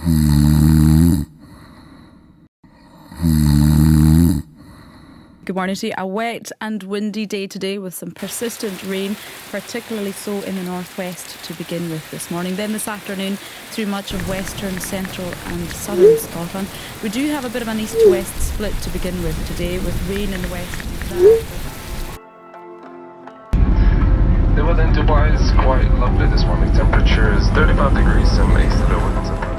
Good morning to you. A wet and windy day today with some persistent rain, particularly so in the northwest to begin with this morning. Then this afternoon through much of western, central and southern Scotland. We do have a bit of an east to west split to begin with today, with rain in the west. The weather in Dubai is quite lovely this morning. Temperature is 35 degrees and makes the low winds approximately.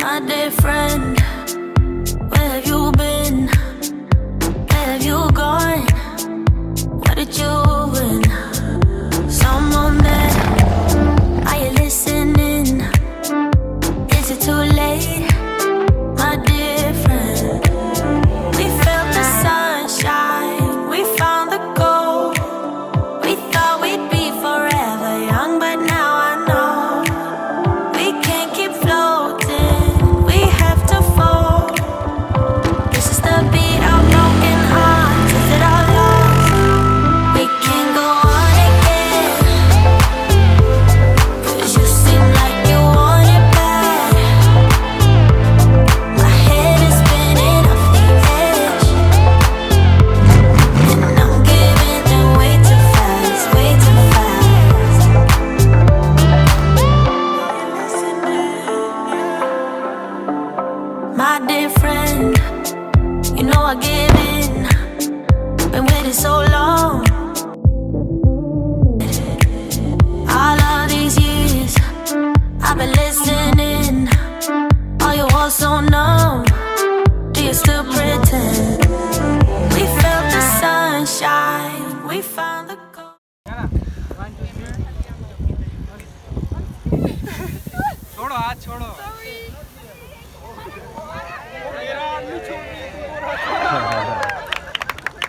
My dear friend, where have you been? Have you gone? What did you win? Someone there, are you listening? Is it too late? My dear friend, we felt the sunshine, we found the gold. We thought we'd be forever young, but now I know we can't keep floating, we have to fall. This is the beat of broken hearts. Is it our loss? We can go on again, 'cause you seem like you want it bad. My head is spinning off the edge, and I'm giving in way too fast, way too fast. My dear friend, you know I give in, been waiting so long. All of these years, I've been listening. All you want so numb.